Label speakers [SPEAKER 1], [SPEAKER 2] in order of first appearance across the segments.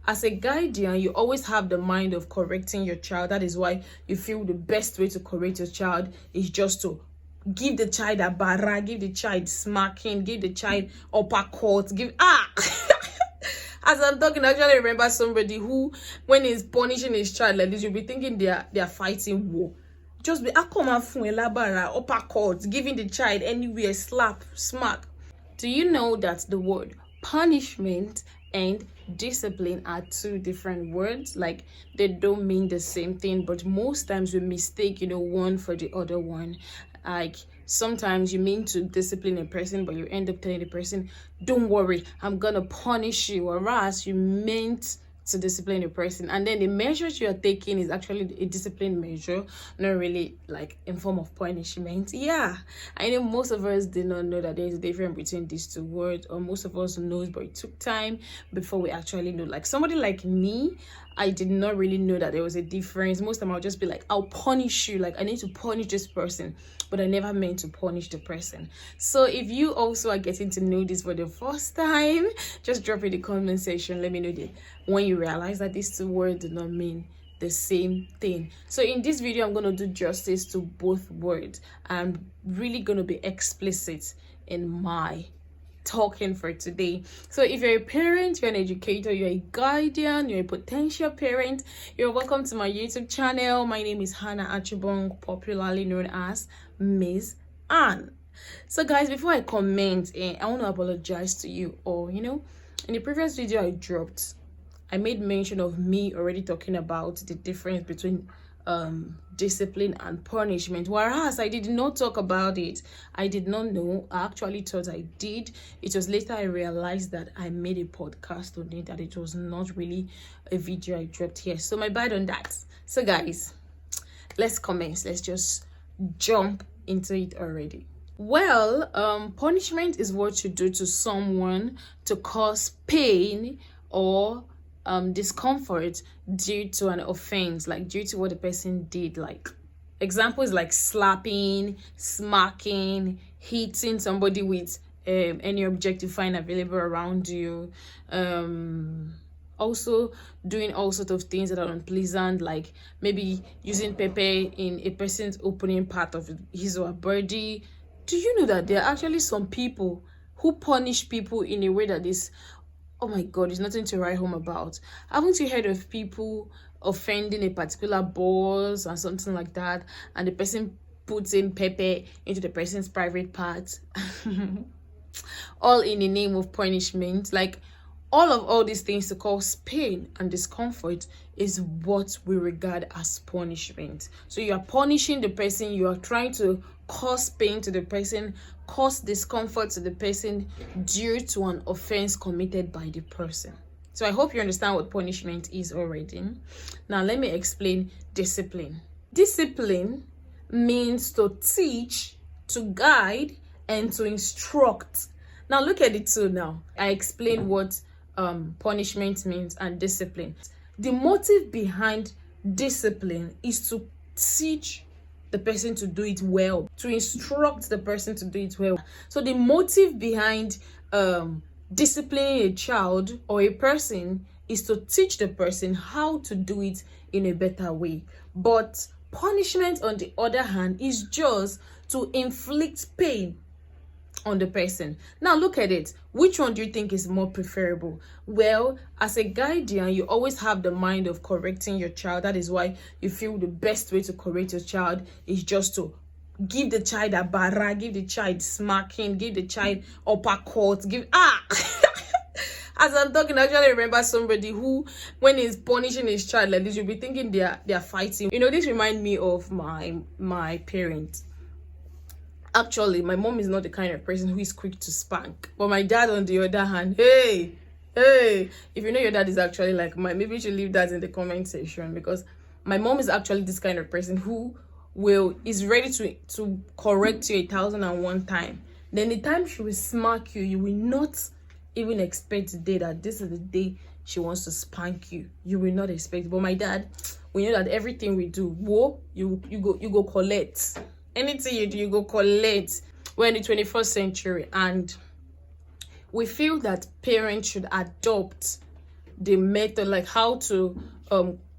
[SPEAKER 1] as a guardian, you always have the mind of correcting your child. That is why you feel the best way to correct your child is just to give the child a barra, give the child smacking, give the child uppercut, as I'm talking, I actually remember somebody who, when he's punishing his child like this, you'll be thinking they are fighting war. Just be uppercut, giving the child anywhere, slap, smack. Do you know that the word punishment and discipline are two different words? Like, they don't mean the same thing, but most times we mistake one for the other one. Like, sometimes you mean to discipline a person, but you end up telling the person, don't worry, I'm gonna punish you, whereas you meant to discipline a person, and then the measures you are taking is actually a discipline measure, not really like in form of punishment. Yeah, I know most of us did not know that there is a difference between these two words, or most of us knows, but it took time before we actually know. Like somebody like me, I did not really know that there was a difference. Most of the time I'll just be like, I'll punish you, like I need to punish this person, but I never meant to punish the person. So if you also are getting to know this for the first time, just drop in the comment section, let me know that when you realize that these two words do not mean the same thing. So in this video, I'm going to do justice to both words. I'm really going to be explicit in my talking for today. So if you're a parent, you're an educator, you're a guardian, you're a potential parent, you're welcome to my YouTube channel. My name is Hannah Achibong, popularly known as Miss Ann. So guys, before I comment, I want to apologize to you all. In the previous video I dropped, I made mention of me already talking about the difference between discipline and punishment, whereas I did not talk about it. I did not know. I actually thought I did. It was later I realized that I made a podcast on it, that it was not really a video I dropped here. So my bad on that. So guys, let's commence. Let's just jump into it already. Well, punishment is what you do to someone to cause pain or discomfort due to an offense, like due to what the person did. Like examples like slapping, smacking, hitting somebody with any object you find available around you, also doing all sorts of things that are unpleasant, like maybe using pepper in a person's opening part of his or her body. Do you know that there are actually some people who punish people in a way that is, oh my god, it's nothing to write home about? Haven't you heard of people offending a particular boss or something like that, and the person puts in pepper into the person's private part all in the name of punishment? Like, all these things to cause pain and discomfort is what we regard as punishment. So you are punishing the person, you are trying to cause pain to the person, cause discomfort to the person due to an offense committed by the person. So I hope you understand what punishment is already. Now let me explain discipline. Discipline means to teach, to guide, and to instruct. Now look at it too. Now I explained what punishment means and discipline. The motive behind discipline is to teach the person to do it well, to instruct the person to do it well. So the motive behind disciplining a child or a person is to teach the person how to do it in a better way. But punishment, on the other hand, is just to inflict pain on the person. Now look at it. Which one do you think is more preferable? Well, as a guardian, you always have the mind of correcting your child. That is why you feel the best way to correct your child is just to give the child a barra, give the child smacking, give the child uppercut, as I'm talking, I actually remember somebody who, when he's punishing his child like this, you'll be thinking they are fighting. This reminds me of my parents. Actually, my mom is not the kind of person who is quick to spank. But my dad, on the other hand, hey, if you know your dad is actually like mine, maybe you should leave that in the comment section, because my mom is actually this kind of person who is ready to correct you 1,001 times. Then the time she will smack you, you will not even expect the day that this is the day she wants to spank you. You will not expect it. But my dad, we know that everything we do, you go collect. Anything you do, you go collect. We're in the 21st century, and we feel that parents should adopt the method, like how to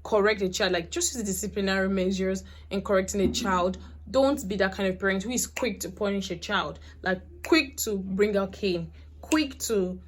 [SPEAKER 1] correct a child, like just use disciplinary measures in correcting a child. Don't be that kind of parent who is quick to punish a child, like quick to bring out cane, quick to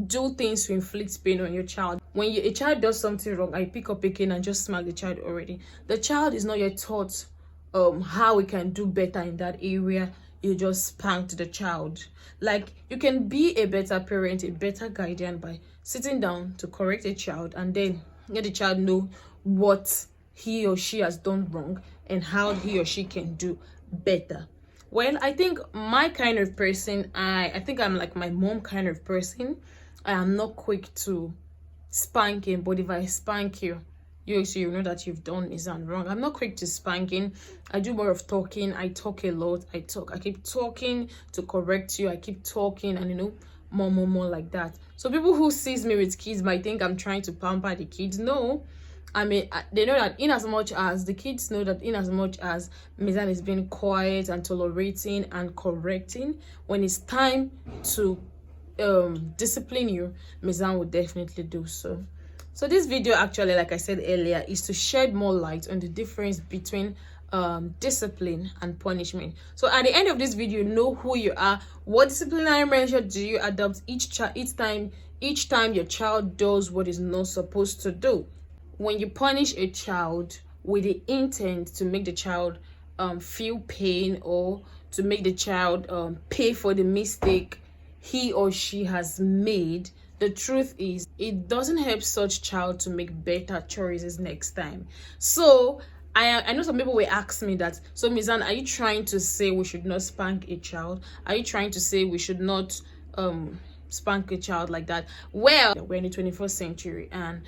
[SPEAKER 1] do things to inflict pain on your child. When a child does something wrong, I pick up a cane and just smack the child already. The child is not yet taught how we can do better in that area. You just spanked the child. Like, you can be a better parent, a better guardian by sitting down to correct a child and then let the child know what he or she has done wrong and how he or she can do better. Well, I think my kind of person, I think I'm like my mom kind of person. I am not quick to spanking, but if I spank you, you know that you've done is wrong. I'm not quick to spanking. I do more of talking. I talk a lot. I keep talking to correct you. I keep talking and more like that. So people who sees me with kids might think I'm trying to pamper the kids. No, I mean, they know that in as much as the kids know that in as much as Mizan is being quiet and tolerating and correcting, when it's time to discipline you, Mizan will definitely do so. So this video actually, like I said earlier, is to shed more light on the difference between discipline and punishment. So at the end of this video, know who you are. What disciplinary measure do you adopt each time your child does what is not supposed to do? When you punish a child with the intent to make the child feel pain or to make the child pay for the mistake he or she has made, the truth is it doesn't help such child to make better choices next time. So I know some people will ask me that, so Mizan, are you trying to say we should not spank a child? Are you trying to say we should not spank a child like that? Well, we're in the 21st century and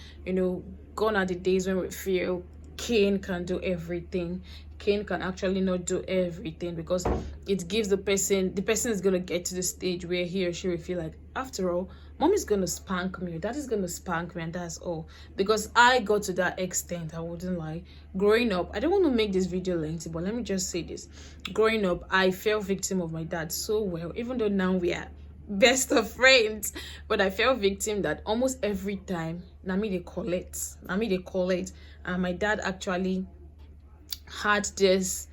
[SPEAKER 1] gone are the days when we feel cane can do everything. Cane can actually not do everything, because it gives the person is going to get to the stage where he or she will feel like, after all, mom is going to spank me, dad is going to spank me, and that's all. Because I got to that extent, I wouldn't lie. Growing up, I don't want to make this video lengthy, but let me just say this. Growing up, I fell victim of my dad so well, even though now we are best of friends, but I fell victim that almost every time Nami they call it, and my dad actually had this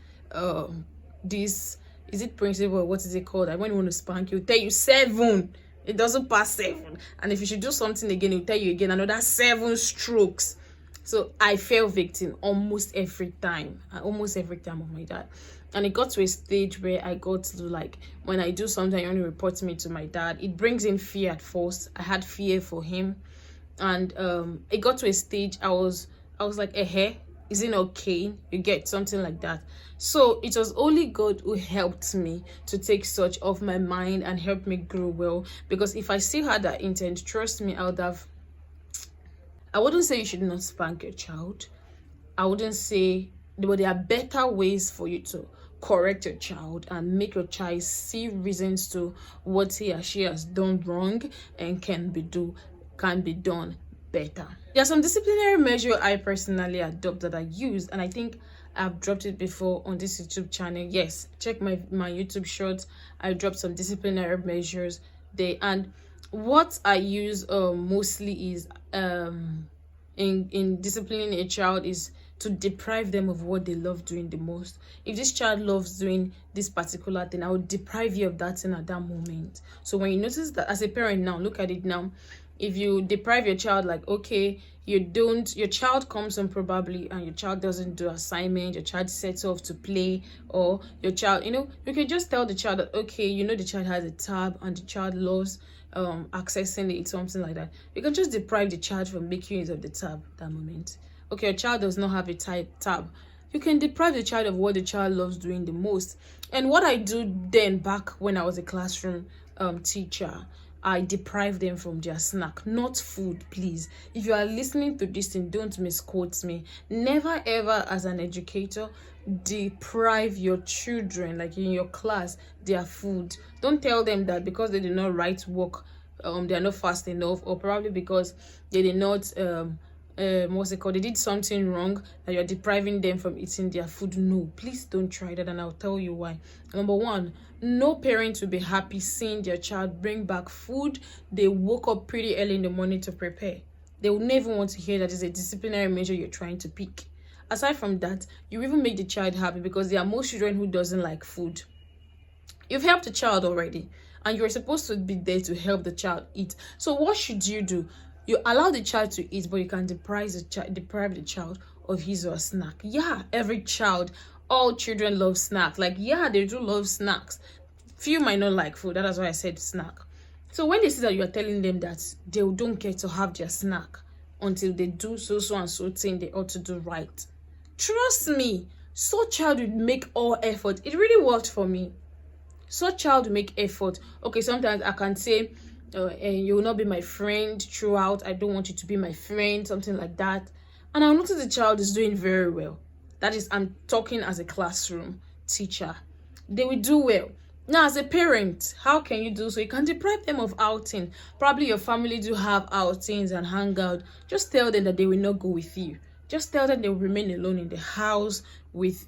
[SPEAKER 1] is it principle, what is it called? I when you want to spank you, tell you 7, it doesn't pass 7, and if you should do something again, he'll tell you again another 7 strokes. So I fell victim almost every time of my dad. And it got to a stage where I got to, like, when I do something, he only reports me to my dad. It brings in fear at first. I had fear for him. And it got to a stage I was like, is it okay? You get something like that. So it was only God who helped me to take such off my mind and help me grow well. Because if I still had that intent, trust me, I wouldn't say you should not spank your child. I wouldn't say, but there are better ways for you to correct your child and make your child see reasons to what he or she has done wrong and can be done better. There are some disciplinary measures I personally adopt that I use, and I think I've dropped it before on this YouTube channel. Yes, check my YouTube shorts. I dropped some disciplinary measures there, and what I use mostly is in disciplining a child is to deprive them of what they love doing the most. If this child loves doing this particular thing, I would deprive you of that thing at that moment. So when you notice that as a parent now, look at it now. If you deprive your child, like, okay, your child comes home probably and your child doesn't do assignment, your child sets off to play, or your child, you can just tell the child that, okay, the child has a tab and the child loves accessing it, something like that. You can just deprive the child from making use of the tab that moment. Okay, your child does not have a tab. You can deprive the child of what the child loves doing the most. And what I do then, back when I was a classroom teacher, I deprive them from their snack, not food, please. If you are listening to this thing, don't misquote me. Never ever, as an educator, deprive your children, like in your class, their food. Don't tell them that because they did not write work, they are not fast enough, or probably because they did not they did something wrong, that you're depriving them from eating their food. No, please don't try that, and I'll tell you why. Number one, no parent will be happy seeing their child bring back food they woke up pretty early in the morning to prepare. They will never want to hear that it's a disciplinary measure you're trying to pick. Aside from that, you even make the child happy, because there are most children who doesn't like food. You've helped the child already, and you're supposed to be there to help the child eat. So what should you do? You allow the child to eat, but you can deprive the child of his or her snack. Yeah, every child, all children love snacks. Like, yeah, they do love snacks. Few might not like food. That's why I said snack. So when they see that you are telling them that they don't get to have their snack until they do so and so thing they ought to do right, trust me, such child would make all effort. It really worked for me. Such child will make effort. Okay, sometimes I can say, you will not be my friend throughout. I don't want you to be my friend, something like that. And I'll notice the child is doing very well. That is, I'm talking as a classroom teacher. They will do well. Now, as a parent, how can you do so? You can deprive them of outing. Probably your family do have outings and hang out. Just tell them that they will not go with you. Just tell them they will remain alone in the house with,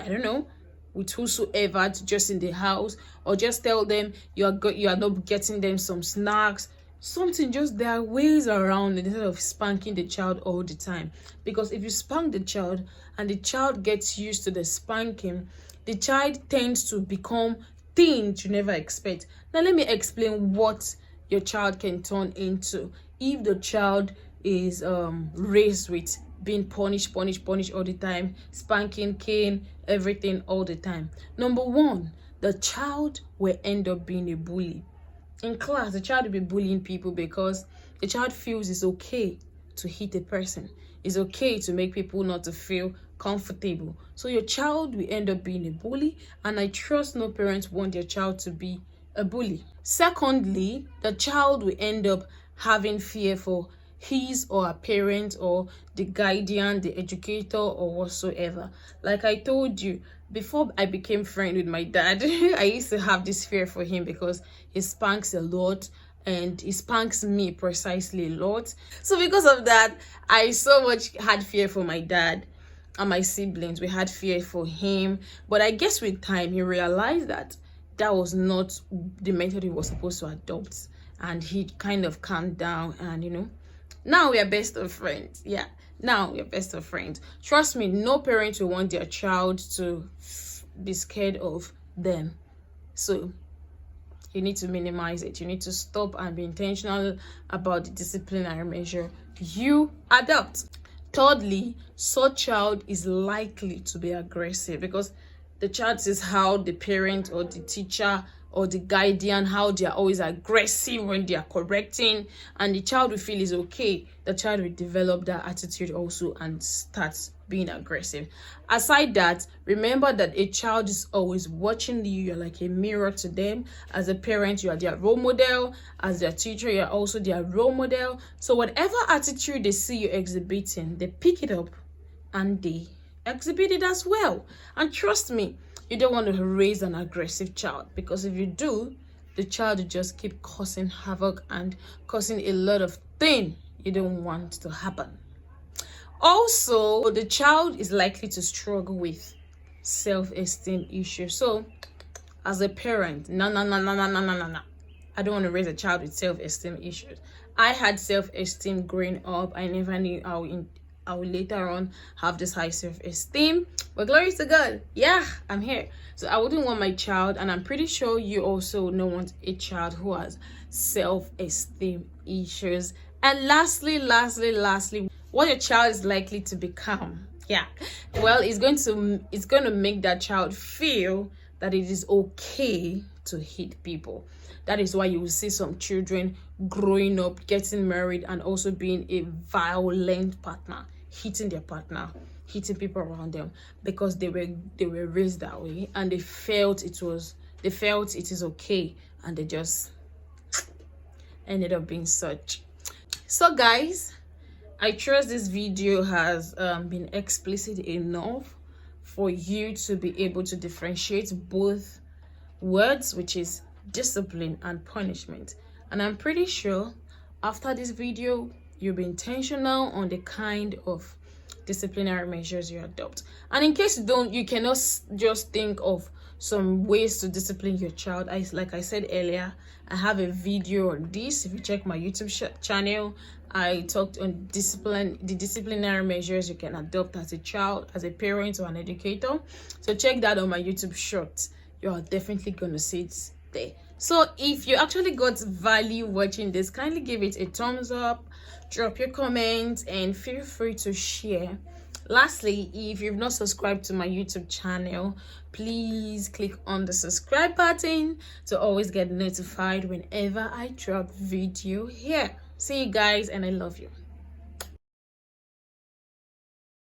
[SPEAKER 1] I don't know, with whosoever, just in the house. Or just tell them you are not getting them some snacks. Something, just there are ways around it instead of spanking the child all the time. Because if you spank the child and the child gets used to the spanking, the child tends to become things you never expect. Now let me explain what your child can turn into if the child is raised with being punished all the time, spanking, cane, everything all the time. Number one, the child will end up being a bully. In class, the child will be bullying people because the child feels it's okay to hit a person. It's okay to make people not to feel comfortable. So your child will end up being a bully, and I trust no parents want their child to be a bully. Secondly, the child will end up having fear for his or her parent or the guardian, the educator, or whatsoever. Like I told you, before I became friend with my dad, I used to have this fear for him because he spanks a lot and he spanks me precisely a lot. So because of that, I so much had fear for my dad and my siblings. We had fear for him. But I guess with time, he realized that that was not the method he was supposed to adopt. And he kind of calmed down and, now we are best of friends. Yeah, now we are best of friends. Trust me, no parent will want their child to be scared of them. So you need to minimize it. You need to stop and be intentional about the disciplinary measure you adopt. Thirdly, such child is likely to be aggressive because the child sees how the parent or the teacher or the guardian, how they are always aggressive when they are correcting, and the child will feel is okay. The child will develop that attitude also and start being aggressive. Aside that, remember that a child is always watching you. You're like a mirror to them. As a parent, you are their role model. As their teacher, you're also their role model. So whatever attitude they see you exhibiting, they pick it up and they exhibit it as well. And trust me, you don't want to raise an aggressive child, because if you do, the child will just keep causing havoc and causing a lot of things you don't want to happen. Also, the child is likely to struggle with self-esteem issues. So, as a parent, no. I don't want to raise a child with self-esteem issues. I had self-esteem growing up. I never knew I will later on have this high self-esteem, but glory to God, yeah, I'm here. So I wouldn't want my child, and I'm pretty sure you also don't want a child who has self-esteem issues. And lastly, what your child is likely to become, well, it's going to make that child feel that it is okay to hit people. That is why you will see some children growing up, getting married, and also being a violent partner, hitting their partner, hitting people around them, because they were raised that way and they felt it is okay, and they just ended up being such. So guys, I trust this video has been explicit enough for you to be able to differentiate both words, which is discipline and punishment. And I'm pretty sure after this video you'll be intentional on the kind of disciplinary measures you adopt. And in case you cannot just think of some ways to discipline your child, like I said earlier, I have a video on this. If you check my YouTube channel, I talked on the disciplinary measures you can adopt as a child, as a parent, or an educator. So check that on my YouTube shorts. You're definitely gonna see it there. So if you actually got value watching this, kindly give it a thumbs up, drop your comments, and feel free to share. Lastly, if you've not subscribed to my YouTube channel, please click on the subscribe button to always get notified whenever I drop video here. See you guys, and I love you.